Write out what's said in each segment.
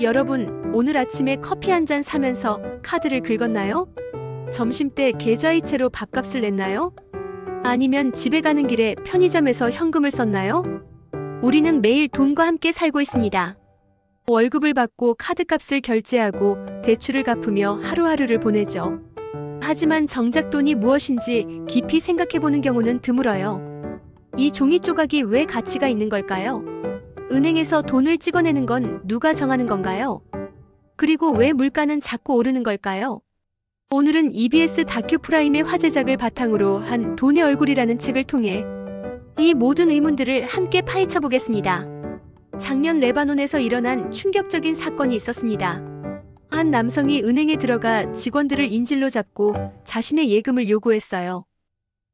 여러분, 오늘 아침에 커피 한 잔 사면서 카드를 긁었나요? 점심때 계좌이체로 밥값을 냈나요? 아니면 집에 가는 길에 편의점에서 현금을 썼나요? 우리는 매일 돈과 함께 살고 있습니다. 월급을 받고 카드값을 결제하고 대출을 갚으며 하루하루를 보내죠. 하지만 정작 돈이 무엇인지 깊이 생각해보는 경우는 드물어요. 이 종이 조각이 왜 가치가 있는 걸까요? 은행에서 돈을 찍어내는 건 누가 정하는 건가요? 그리고 왜 물가는 자꾸 오르는 걸까요? 오늘은 EBS 다큐프라임의 화제작을 바탕으로 한 돈의 얼굴이라는 책을 통해 이 모든 의문들을 함께 파헤쳐 보겠습니다. 작년 레바논에서 일어난 충격적인 사건이 있었습니다. 한 남성이 은행에 들어가 직원들을 인질로 잡고 자신의 예금을 요구했어요.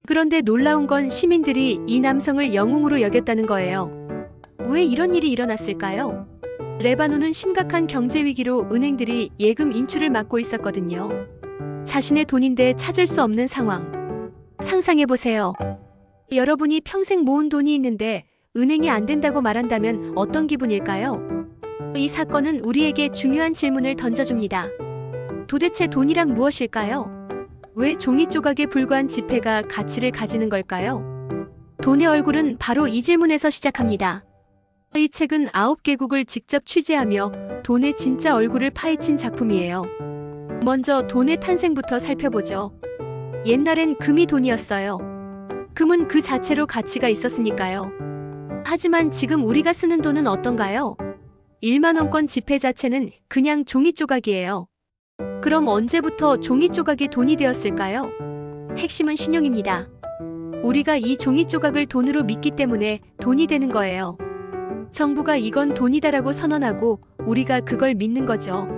그런데 놀라운 건 시민들이 이 남성을 영웅으로 여겼다는 거예요. 왜 이런 일이 일어났을까요? 레바논은 심각한 경제 위기로 은행들이 예금 인출을 막고 있었거든요. 자신의 돈인데 찾을 수 없는 상황. 상상해보세요. 여러분이 평생 모은 돈이 있는데 은행이 안 된다고 말한다면 어떤 기분일까요? 이 사건은 우리에게 중요한 질문을 던져줍니다. 도대체 돈이란 무엇일까요? 왜 종이 조각에 불과한 지폐가 가치를 가지는 걸까요? 돈의 얼굴은 바로 이 질문에서 시작합니다. 이 책은 9개국을 직접 취재하며 돈의 진짜 얼굴을 파헤친 작품이에요. 먼저 돈의 탄생부터 살펴보죠. 옛날엔 금이 돈이었어요. 금은 그 자체로 가치가 있었으니까요. 하지만 지금 우리가 쓰는 돈은 어떤가요? 1만원권 지폐 자체는 그냥 종이 조각이에요. 그럼 언제부터 종이 조각이 돈이 되었을까요? 핵심은 신용입니다. 우리가 이 종이 조각을 돈으로 믿기 때문에 돈이 되는 거예요. 정부가 이건 돈이다라고 선언하고 우리가 그걸 믿는 거죠.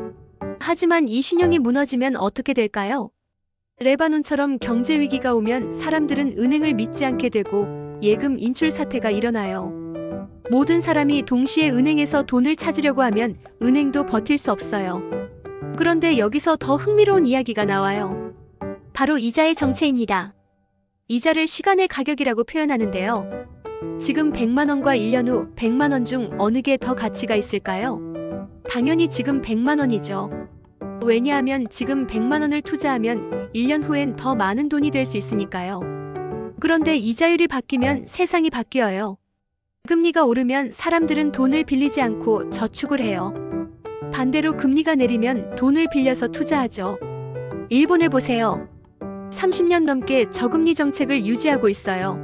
하지만 이 신용이 무너지면 어떻게 될까요? 레바논처럼 경제 위기가 오면 사람들은 은행을 믿지 않게 되고 예금 인출 사태가 일어나요. 모든 사람이 동시에 은행에서 돈을 찾으려고 하면 은행도 버틸 수 없어요. 그런데 여기서 더 흥미로운 이야기가 나와요. 바로 이자의 정체입니다. 이자를 시간의 가격이라고 표현하는데요. 지금 100만원과 1년 후 100만원 중 어느 게 더 가치가 있을까요? 당연히 지금 100만원이죠. 왜냐하면 지금 100만원을 투자하면 1년 후엔 더 많은 돈이 될 수 있으니까요. 그런데 이자율이 바뀌면 세상이 바뀌어요. 금리가 오르면 사람들은 돈을 빌리지 않고 저축을 해요. 반대로 금리가 내리면 돈을 빌려서 투자하죠. 일본을 보세요. 30년 넘게 저금리 정책을 유지하고 있어요.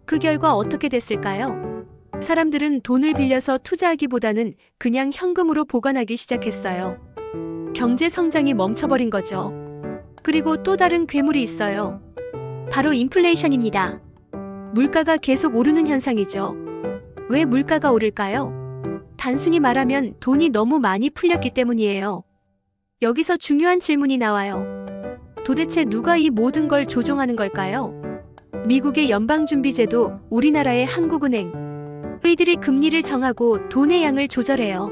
그 결과 어떻게 됐을까요? 사람들은 돈을 빌려서 투자하기보다는 그냥 현금으로 보관하기 시작했어요. 경제 성장이 멈춰버린 거죠. 그리고 또 다른 괴물이 있어요. 바로 인플레이션입니다. 물가가 계속 오르는 현상이죠. 왜 물가가 오를까요? 단순히 말하면 돈이 너무 많이 풀렸기 때문이에요. 여기서 중요한 질문이 나와요. 도대체 누가 이 모든 걸 조종하는 걸까요? 미국의 연방준비제도, 우리나라의 한국은행. 이들이 금리를 정하고 돈의 양을 조절해요.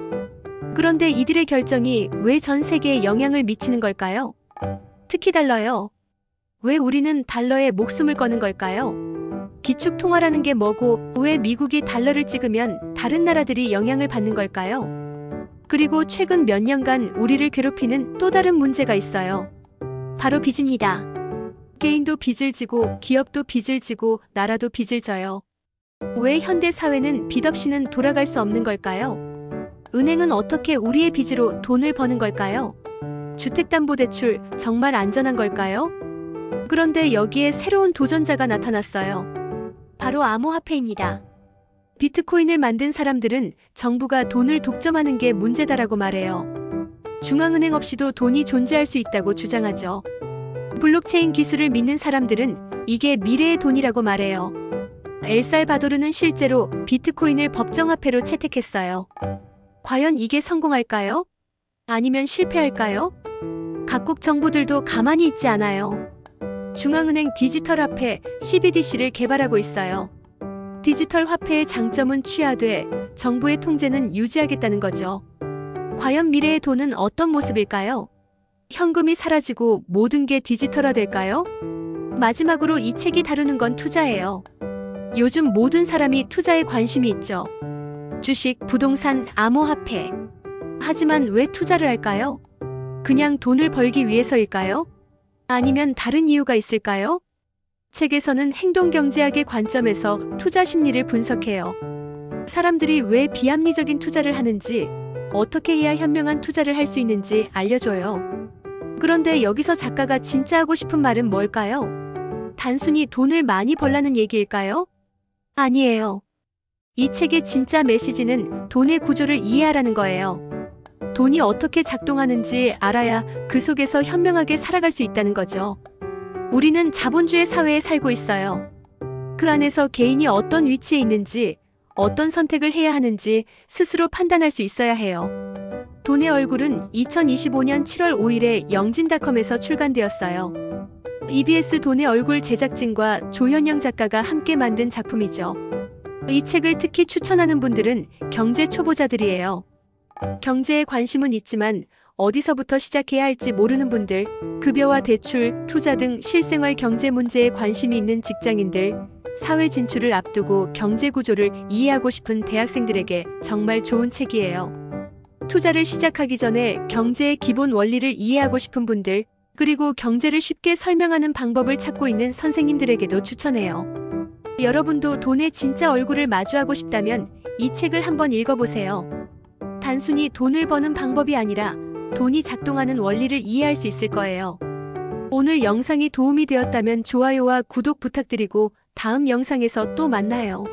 그런데 이들의 결정이 왜 전 세계에 영향을 미치는 걸까요? 특히 달러요. 왜 우리는 달러에 목숨을 거는 걸까요? 기축통화라는 게 뭐고 왜 미국이 달러를 찍으면 다른 나라들이 영향을 받는 걸까요? 그리고 최근 몇 년간 우리를 괴롭히는 또 다른 문제가 있어요. 바로 빚입니다. 개인도 빚을 지고 기업도 빚을 지고 나라도 빚을 져요. 왜 현대 사회는 빚 없이는 돌아갈 수 없는 걸까요? 은행은 어떻게 우리의 빚으로 돈을 버는 걸까요? 주택담보대출 정말 안전한 걸까요? 그런데 여기에 새로운 도전자가 나타났어요. 바로 암호화폐입니다. 비트코인을 만든 사람들은 정부가 돈을 독점하는 게 문제다라고 말해요. 중앙은행 없이도 돈이 존재할 수 있다고 주장하죠. 블록체인 기술을 믿는 사람들은 이게 미래의 돈이라고 말해요. 엘살바도르는 실제로 비트코인을 법정화폐로 채택했어요. 과연 이게 성공할까요? 아니면 실패할까요? 각국 정부들도 가만히 있지 않아요. 중앙은행 디지털 화폐 CBDC를 개발하고 있어요. 디지털 화폐의 장점은 취하되 정부의 통제는 유지하겠다는 거죠. 과연 미래의 돈은 어떤 모습일까요? 현금이 사라지고 모든 게 디지털화될까요? 마지막으로 이 책이 다루는 건 투자예요. 요즘 모든 사람이 투자에 관심이 있죠. 주식, 부동산, 암호화폐. 하지만 왜 투자를 할까요? 그냥 돈을 벌기 위해서일까요? 아니면 다른 이유가 있을까요? 책에서는 행동경제학의 관점에서 투자 심리를 분석해요. 사람들이 왜 비합리적인 투자를 하는지, 어떻게 해야 현명한 투자를 할 수 있는지 알려줘요. 그런데 여기서 작가가 진짜 하고 싶은 말은 뭘까요? 단순히 돈을 많이 벌라는 얘기일까요? 아니에요. 이 책의 진짜 메시지는 돈의 구조를 이해하라는 거예요. 돈이 어떻게 작동하는지 알아야 그 속에서 현명하게 살아갈 수 있다는 거죠. 우리는 자본주의 사회에 살고 있어요. 그 안에서 개인이 어떤 위치에 있는지, 어떤 선택을 해야 하는지 스스로 판단할 수 있어야 해요. 돈의 얼굴은 2025년 7월 5일에 영진닷컴에서 출간되었어요. EBS 돈의 얼굴 제작진과 조현영 작가가 함께 만든 작품이죠. 이 책을 특히 추천하는 분들은 경제 초보자들이에요. 경제에 관심은 있지만 어디서부터 시작해야 할지 모르는 분들, 급여와 대출, 투자 등 실생활 경제 문제에 관심이 있는 직장인들, 사회 진출을 앞두고 경제 구조를 이해하고 싶은 대학생들에게 정말 좋은 책이에요. 투자를 시작하기 전에 경제의 기본 원리를 이해하고 싶은 분들, 그리고 경제를 쉽게 설명하는 방법을 찾고 있는 선생님들에게도 추천해요. 여러분도 돈의 진짜 얼굴을 마주하고 싶다면 이 책을 한번 읽어보세요. 단순히 돈을 버는 방법이 아니라 돈이 작동하는 원리를 이해할 수 있을 거예요. 오늘 영상이 도움이 되었다면 좋아요와 구독 부탁드리고 다음 영상에서 또 만나요.